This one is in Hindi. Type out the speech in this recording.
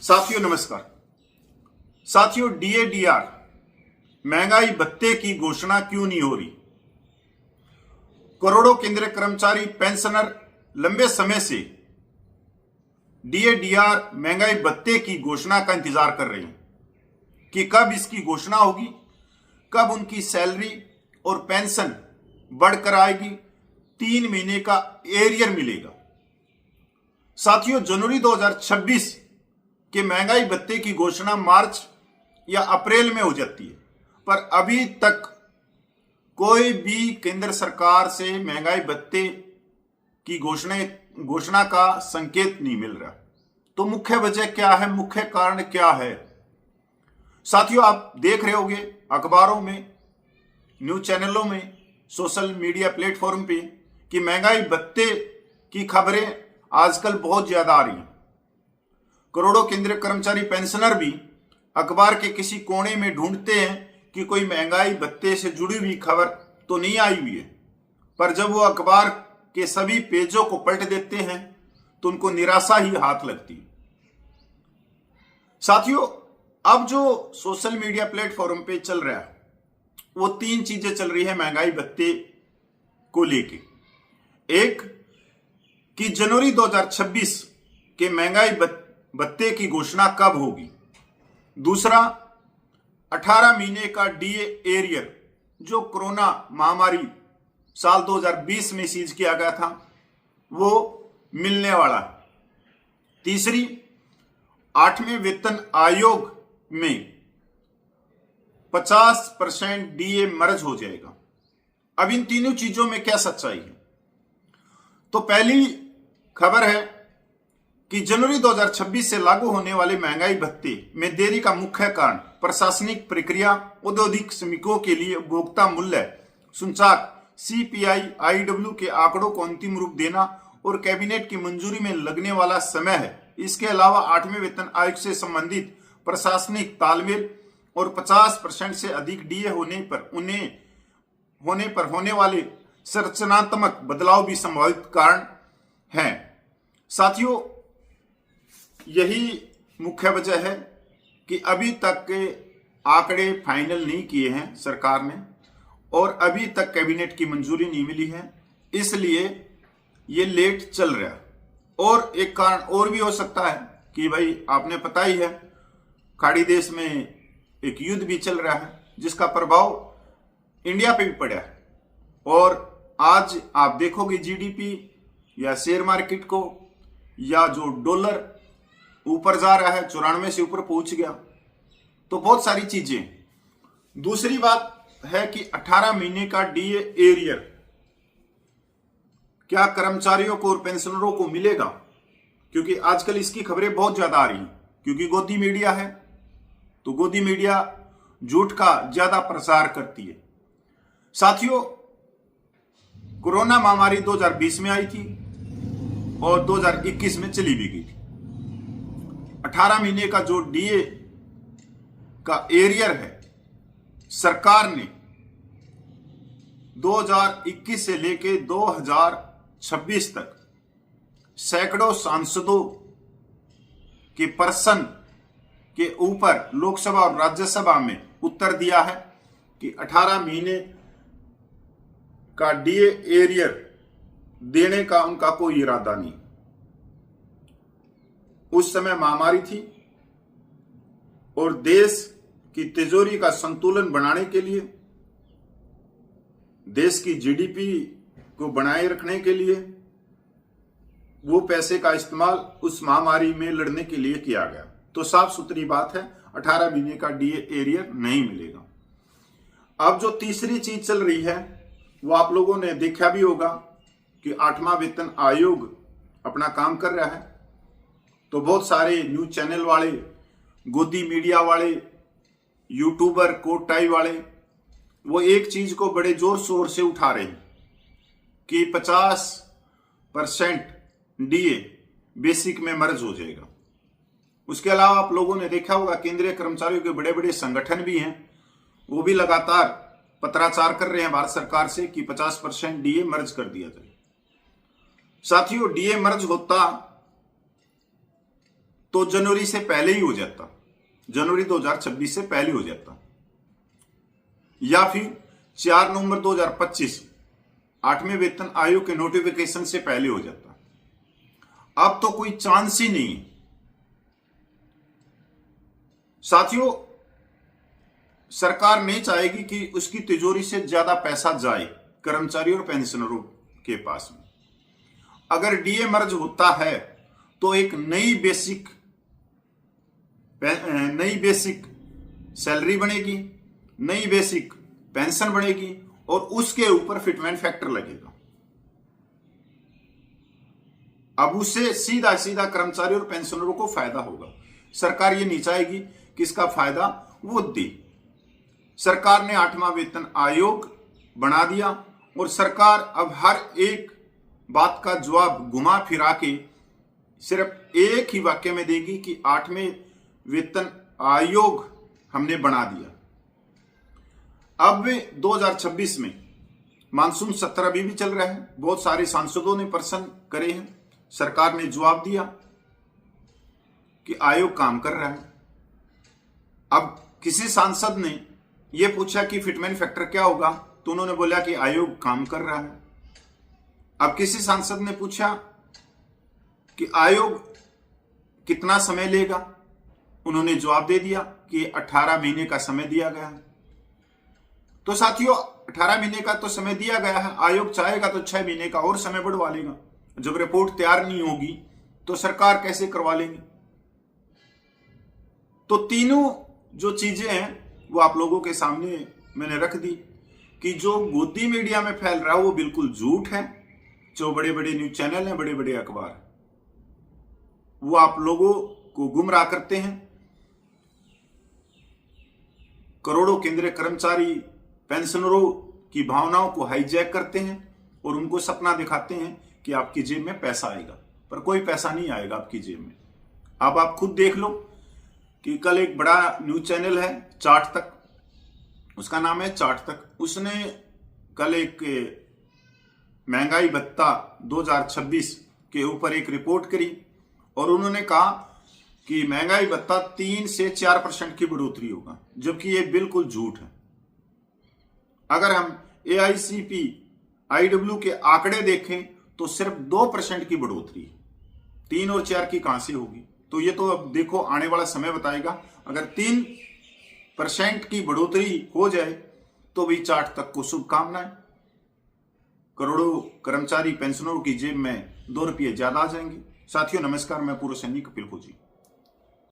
साथियों नमस्कार। साथियों, डीए-डीआर महंगाई भत्ते की घोषणा क्यों नहीं हो रही? करोड़ों केंद्रीय कर्मचारी पेंशनर लंबे समय से डीए-डीआर महंगाई भत्ते की घोषणा का इंतजार कर रहे हैं कि कब इसकी घोषणा होगी, कब उनकी सैलरी और पेंशन बढ़कर आएगी, 3 महीने का एरियर मिलेगा। साथियों, जनवरी 2026 के महंगाई भत्ते की घोषणा मार्च या अप्रैल में हो जाती है, पर अभी तक कोई भी केंद्र सरकार से महंगाई भत्ते की घोषणा का संकेत नहीं मिल रहा। तो मुख्य वजह क्या है, मुख्य कारण क्या है? साथियों, आप देख रहे होंगे अखबारों में, न्यूज चैनलों में, सोशल मीडिया प्लेटफॉर्म पे कि महंगाई भत्ते की खबरें आजकल बहुत ज्यादा आ रही हैं। करोड़ों केंद्रीय कर्मचारी पेंशनर भी अखबार के किसी कोने में ढूंढते हैं कि कोई महंगाई भत्ते से जुड़ी हुई खबर तो नहीं आई हुई है, पर जब वो अखबार के सभी पेजों को पलट देते हैं तो उनको निराशा ही हाथ लगती है। साथियों, अब जो सोशल मीडिया प्लेटफॉर्म पे चल रहा है वो 3 चीजें चल रही है महंगाई भत्ते को लेके। एक कि जनवरी 2026 के महंगाई भत्ते की घोषणा कब होगी। दूसरा, 18 महीने का डीए एरियर जो कोरोना महामारी साल 2020 में सीज किया गया था वो मिलने वाला है। तीसरी, 8वें वेतन आयोग में 50% डीए मर्ज हो जाएगा। अब इन तीनों चीजों में क्या सच्चाई है? तो पहली खबर है कि जनवरी 2026 से लागू होने वाले महंगाई भत्ते में देरी का मुख्य कारण प्रशासनिक प्रक्रिया, औद्योगिक श्रमिकों के लिए उपभोक्ता मूल्य सूचकांक सीपीआई आईडब्ल्यू के आंकड़ों को अंतिम रूप देना और कैबिनेट की मंजूरी में लगने वाला समय है। इसके अलावा 8वें वेतन आयोग से संबंधित प्रशासनिक तालमेल और 50% से अधिक डीए होने पर होने वाले संरचनात्मक बदलाव भी संभावित कारण हैं। साथियों, यही मुख्य वजह है कि अभी तक के आंकड़े फाइनल नहीं किए हैं सरकार ने और अभी तक कैबिनेट की मंजूरी नहीं मिली है, इसलिए ये लेट चल रहा है। और एक कारण और भी हो सकता है कि भाई आपने पता ही है खाड़ी देश में एक युद्ध भी चल रहा है जिसका प्रभाव इंडिया पे भी पड़ा है। और आज आप देखोगे जीडीपी या शेयर मार्केट को या जो डॉलर ऊपर जा रहा है, 94 से ऊपर पहुंच गया। तो बहुत सारी चीजें। दूसरी बात है कि 18 महीने का डीए एरियर क्या कर्मचारियों को और पेंशनरों को मिलेगा? क्योंकि आजकल इसकी खबरें बहुत ज्यादा आ रही हैं, क्योंकि गोदी मीडिया है तो गोदी मीडिया झूठ का ज्यादा प्रसार करती है। साथियों, कोरोना महामारी 2020 में आई थी और 2021 में चली भी गई थी। 18 महीने का जो डीए का एरियर है, सरकार ने 2021 से लेके 2026 तक सैकड़ों सांसदों के प्रश्न के ऊपर लोकसभा और राज्यसभा में उत्तर दिया है कि 18 महीने का डीए एरियर देने का उनका कोई इरादा नहीं। उस समय महामारी थी और देश की तिजोरी का संतुलन बनाने के लिए, देश की जीडीपी को बनाए रखने के लिए वो पैसे का इस्तेमाल उस महामारी में लड़ने के लिए किया गया। तो साफ सुथरी बात है, 18 महीने का डीए एरियर नहीं मिलेगा। अब जो तीसरी चीज चल रही है वो आप लोगों ने देखा भी होगा कि 8वां वेतन आयोग अपना काम कर रहा है। तो बहुत सारे न्यूज चैनल वाले, गोदी मीडिया वाले, यूट्यूबर, कोट टाई वाले वो एक चीज को बड़े जोर शोर से उठा रहे हैं कि 50% डीए बेसिक में मर्ज हो जाएगा। उसके अलावा आप लोगों ने देखा होगा केंद्रीय कर्मचारियों के बड़े बड़े संगठन भी हैं, वो भी लगातार पत्राचार कर रहे हैं भारत सरकार से कि 50% डीए मर्ज कर दिया जाए। साथियों, डीए मर्ज होता तो जनवरी से पहले ही हो जाता, जनवरी 2026 से पहले हो जाता, या फिर 4 नवंबर 2025 8वें वेतन आयोग के नोटिफिकेशन से पहले हो जाता। अब तो कोई चांस ही नहीं है। साथियों, सरकार नहीं चाहेगी कि उसकी तिजोरी से ज्यादा पैसा जाए कर्मचारियों और पेंशनरों के पास में। अगर डीए मर्ज होता है तो एक नई बेसिक सैलरी बनेगी, नई बेसिक पेंशन बनेगी और उसके ऊपर फिटमेंट फैक्टर लगेगा। अब उससे सीधा सीधा कर्मचारी और पेंशनरों को फायदा होगा। सरकार ये नहीं चाहेगी कि इसका फायदा वो दे। सरकार ने 8वां वेतन आयोग बना दिया और सरकार अब हर एक बात का जवाब घुमा फिरा के सिर्फ एक ही वाक्य में देगी कि 8वें वेतन आयोग हमने बना दिया। अब 2026 में मानसून सत्र अभी भी चल रहा है, बहुत सारे सांसदों ने प्रश्न करे हैं, सरकार ने जवाब दिया कि आयोग काम कर रहा है। अब किसी सांसद ने यह पूछा कि फिटमेंट फैक्टर क्या होगा, तो उन्होंने बोला कि आयोग काम कर रहा है। अब किसी सांसद ने पूछा कि आयोग कितना समय लेगा, उन्होंने जवाब दे दिया कि 18 महीने का समय दिया गया है। तो साथियों, 18 महीने का तो समय दिया गया है, आयोग चाहेगा तो 6 महीने का और समय बढ़वा लेगा। जब रिपोर्ट तैयार नहीं होगी तो सरकार कैसे करवा लेंगे। तो तीनों जो चीजें हैं वो आप लोगों के सामने मैंने रख दी कि जो गोदी मीडिया में फैल रहा है वो बिल्कुल झूठ है। जो बड़े बड़े न्यूज चैनल हैं, बड़े बड़े अखबार, वो आप लोगों को गुमराह करते हैं। करोड़ों केंद्रीय कर्मचारी पेंशनरों की भावनाओं को हाईजैक करते हैं और उनको सपना दिखाते हैं कि आपकी जेब में पैसा आएगा, पर कोई पैसा नहीं आएगा आपकी जेब में। अब आप खुद देख लो कि कल एक बड़ा न्यूज चैनल है चार्ट तक, उसका नाम है चार्ट तक, उसने कल एक महंगाई भत्ता 2026 के ऊपर एक रिपोर्ट करी और उन्होंने कहा कि महंगाई भत्ता 3 से 4% की बढ़ोतरी होगा, जबकि ये बिल्कुल झूठ है। अगर हम AICPIW के आंकड़े देखें तो सिर्फ 2% की बढ़ोतरी है, 3 और 4 की कहां से होगी। तो ये तो अब देखो आने वाला समय बताएगा। अगर 3% की बढ़ोतरी हो जाए तो भी चार्ट तक को शुभकामनाएं। करोड़ों कर्मचारी पेंशनरों की जेब में 2 रुपये ज्यादा आ जाएंगे। साथियों नमस्कार, मैं पूर्व सैनिक कपिल खोजी।